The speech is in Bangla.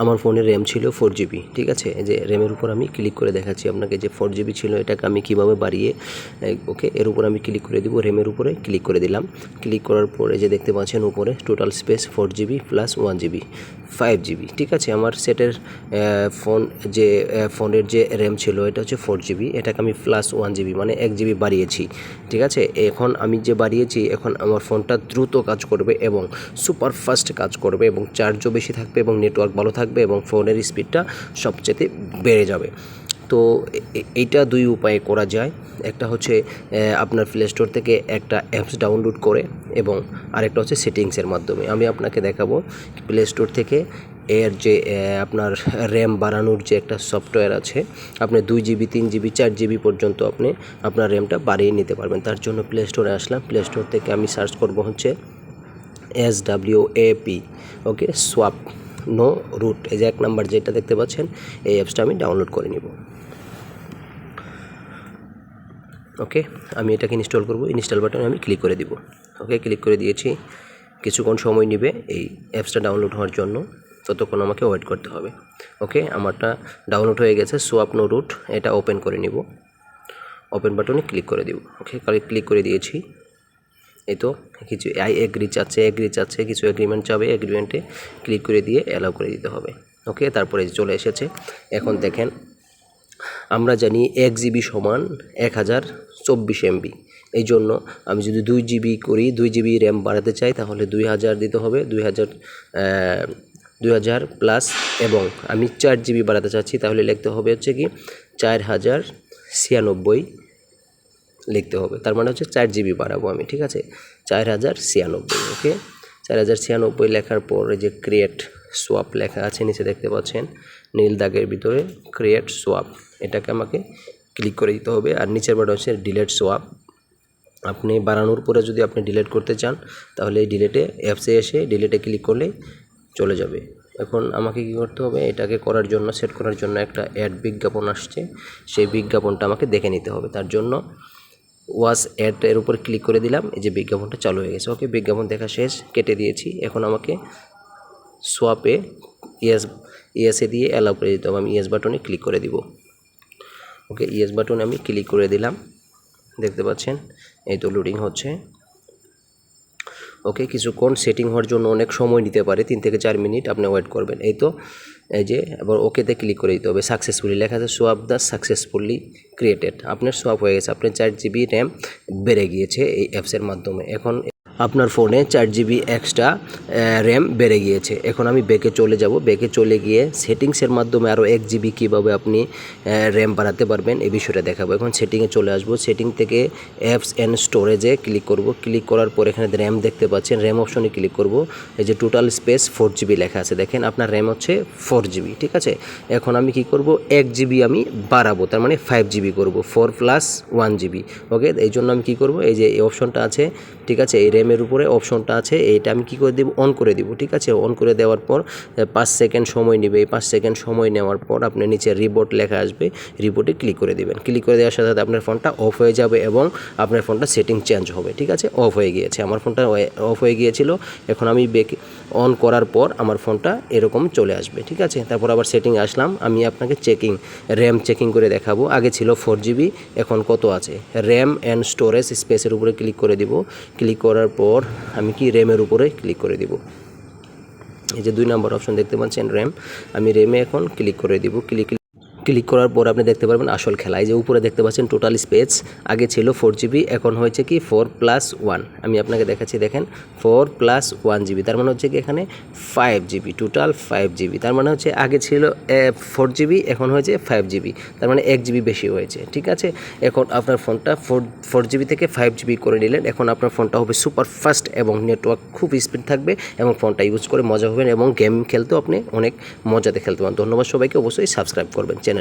আমার ফোনের র্যাম ছিল 4GB, ঠিক আছে। এই যে র্যামের উপর আমি ক্লিক করে দেখাচ্ছি আপনাকে যে 4GB ছিল, এটাকে আমি কিভাবে বাড়িয়ে ওকে এর উপর আমি ক্লিক করে দিব। র্যামের উপরে ক্লিক করে দিলাম। ক্লিক করার পরে যে দেখতে পাচ্ছেন উপরে total space 4GB plus 1GB 5GB, ঠিক আছে। আমার সেটের ফোনের যে র্যাম ছিল এটা হচ্ছে 4GB, এটাকে আমি প্লাস 1GB মানে 1GB বাড়িয়েছি, ঠিক আছে। এখন আমি যে বাড়িয়েছি, এখন আমার ফোনটা দ্রুত কাজ করবে এবং সুপার ফাস্ট কাজ করবে এবং চার্জও বেশি থাকবে এবং নেটওয়ার্ক ভালো থাকবে এবং ফোনের স্পিডটা সবচেয়ে বেড়ে যাবে। তো এইটা দুই উপায়ে করা যায়। একটা হচ্ছে আপনার প্লে স্টোর থেকে একটা অ্যাপস ডাউনলোড করে এবং আরেকটা হচ্ছে সেটিংসের মাধ্যমে। আমি আপনাকে দেখাবো প্লে স্টোর থেকে এর যে আপনার র্যাম বাড়ানোর যে একটা সফটওয়্যার আছে, আপনি 2GB 3GB 4GB পর্যন্ত আপনি আপনার র্যামটা বাড়িয়ে নিতে পারবেন। তার জন্য প্লে স্টোরে আসলাম। প্লে স্টোর থেকে আমি সার্চ করব হচ্ছে SWAP, ওকে, সোয়াপ নো রুট, এই যে 1 নাম্বার যেটা দেখতে পাচ্ছেন, এই অ্যাপসটা আমি ডাউনলোড করে নিব। ওকে, আমি এটাকে ইনস্টল করব। ইনস্টল বাটনে আমি ক্লিক করে দিব। ওকে, ক্লিক করে দিয়েছি। কিছুক্ষণ সময় নেবে এই অ্যাপসটা ডাউনলোড হওয়ার জন্য, ততক্ষণ আমাকে ওয়েট করতে হবে। ওকে, আমারটা ডাউনলোড হয়ে গেছে। সোয়াপ নো রুট, এটা ওপেন করে নিব। ওপেন বাটনে ক্লিক করে দিব। ওকে, ক্লিক করে দিয়েছি। এই তো কিছু এগ্রি চাচ্ছে, কিছু এগ্রিমেন্ট চাবে, এগ্রিমেন্টে ক্লিক করে দিয়ে অ্যালাউ করে দিতে হবে। ওকে, তারপরে চলে এসেছে। এখন দেখেন, আমরা জানি 1GB সমান 1024 MB। এই জন্য আমি যদি 2GB করি, 2GB র্যাম বাড়াতে চাই, তাহলে 2000 দিতে হবে, 2000 প্লাস, এবং আমি 4GB বাড়াতে চাচ্ছি, তাহলে লিখতে হবে হচ্ছে কি 4096 লিখতে হবে। তার মানে হচ্ছে 4GB বাড়াবো আমি, ঠিক আছে, 4096। ওকে, 4096 লেখার পর যে ক্রিয়েট সোয়াপ লেখা আছে নিচে দেখতে পাচ্ছেন নীল দাগের ভিতরে, ক্রিয়েট সোয়াপ, এটাকে আমাকে ক্লিক করে দিতে হবে। আর নিচের বাটন হচ্ছে ডিলেট সোয়াপ। আপনি বাড়ানোর পরে যদি আপনি ডিলিট করতে চান, তাহলে এই ডিলেটে অ্যাপসে এসে ডিলেটে ক্লিক করলে চলে যাবে। এখন আমাকে কী করতে হবে, এটাকে করার জন্য, সেট করার জন্য একটা অ্যাড বিজ্ঞাপন আসছে, সেই বিজ্ঞাপনটা আমাকে দেখে নিতে হবে। তার জন্য ওয়াচ অ্যাড এর উপর ক্লিক করে দিলাম। এই যে বিজ্ঞাপনটা চালু হয়ে গেছে। ওকে, বিজ্ঞাপন দেখা শেষ, কেটে দিয়েছি। এখন আমাকে সোয়াপে ইয়েসে দিয়ে অ্যালাউ করে দিতে হবে। আমি ইয়েস বাটনে ক্লিক করে দিব। ওকে, ইয়েস বাটনে আমি ক্লিক করে দিলাম। দেখতে পাচ্ছেন এই তো লোডিং হচ্ছে। ওকে, কিছুক্ষণ সেটিং হওয়ার জন্য অনেক সময় নিতে পারে, 3 থেকে 4 মিনিট আপনি ওয়েট করবেন। এই তো, এই যে এবার ওকেতে ক্লিক করে দিতে হবে। সাকসেসফুলি লেখা আছে, সোয়াপ দ্য সাকসেসফুলি ক্রিয়েটেড। আপনার সোয়াপ হয়ে গেছে, আপনার 4GB র্যাম বেড়ে গিয়েছে এই অ্যাপসের মাধ্যমে। এখন আপনার ফোনে 4GB এক্সট্রা র্যাম বেড়ে গিয়েছে। এখন আমি ব্যাকে চলে যাব। ব্যাকে চলে গিয়ে সেটিংসের মাধ্যমে আরও 1GB কীভাবে আপনি র্যাম বাড়াতে পারবেন এই বিষয়টা দেখাবো। এখন সেটিংয়ে চলে আসবো। সেটিং থেকে অ্যাপস অ্যান্ড স্টোরেজে ক্লিক করব। ক্লিক করার পর এখানে র্যাম দেখতে পাচ্ছেন, র্যাম অপশনে ক্লিক করব। এই যে টোটাল স্পেস 4GB লেখা আছে, দেখেন আপনার র্যাম হচ্ছে 4GB, ঠিক আছে। এখন আমি কি করব, 1GB আমি বাড়াবো, তার মানে 5GB করব, 4 + 1GB। ওকে, এই জন্য আমি কি করব, এই যে এই অপশনটা আছে, ঠিক আছে, এই র্যামের উপরে অপশনটা আছে, এইটা আমি কি করে দেব, অন করে দেব, ঠিক আছে। অন করে দেওয়ার পর 5 সেকেন্ড সময় নেবে। এই 5 সেকেন্ড সময় নেওয়ার পর আপনার নিচে রিবোট লেখা আসবে, রিবোটে ক্লিক করে দেবেন। ক্লিক করে দেওয়ার সাথে সাথে আপনার ফোনটা অফ হয়ে যাবে এবং আপনার ফোনটা সেটিং চেঞ্জ হবে, ঠিক আছে। অফ হয়ে গিয়েছে, আমার ফোনটা অফ হয়ে গিয়েছিল। এখন আমি ব্যাক অন করার পর আমার ফোনটা এরকম চলে আসবে, ঠিক আছে। তারপর আবার সেটিং আসলাম। আমি আপনাকে র্যাম চেকিং করে দেখাবো। আগে ছিল 4GB, এখন কত আছে। র্যাম অ্যান্ড স্টোরেজ স্পেসের উপরে ক্লিক করে দিব। ক্লিক করার পর আমি কি র্যামের উপরে ক্লিক করে দিব। এই যে 2 নম্বর অপশন দেখতে পাচ্ছেন র্যাম, আমি র্যামে এখন ক্লিক করে দিব। ক্লিক করার পর আপনি দেখতে পারবেন আসল খেলা। এই যে উপরে দেখতে পাচ্ছেন টোটাল স্পেস, আগে ছিল 4GB, এখন হয়েছে কি 4 + 1। আমি আপনাকে দেখাচ্ছি, দেখেন 4 + 1GB, তার মানে হচ্ছে কি এখানে 5GB, টোটাল 5GB। তার মানে হচ্ছে আগে ছিল 4GB, এখন হয়েছে 5GB, তার মানে 1GB বেশি হয়েছে, ঠিক আছে। এখন আপনার ফোনটা 4GB থেকে 5GB করে নিলেন। এখন আপনার ফোনটা হবে সুপার ফাস্ট এবং নেটওয়ার্ক খুব স্পিড থাকবে এবং ফোনটা ইউজ করে মজা হবেন এবং গেম খেলতেও আপনি অনেক মজাতে খেলতে পারেন। ধন্যবাদ সবাইকে, অবশ্যই সাবস্ক্রাইব করবেন চ্যানেল।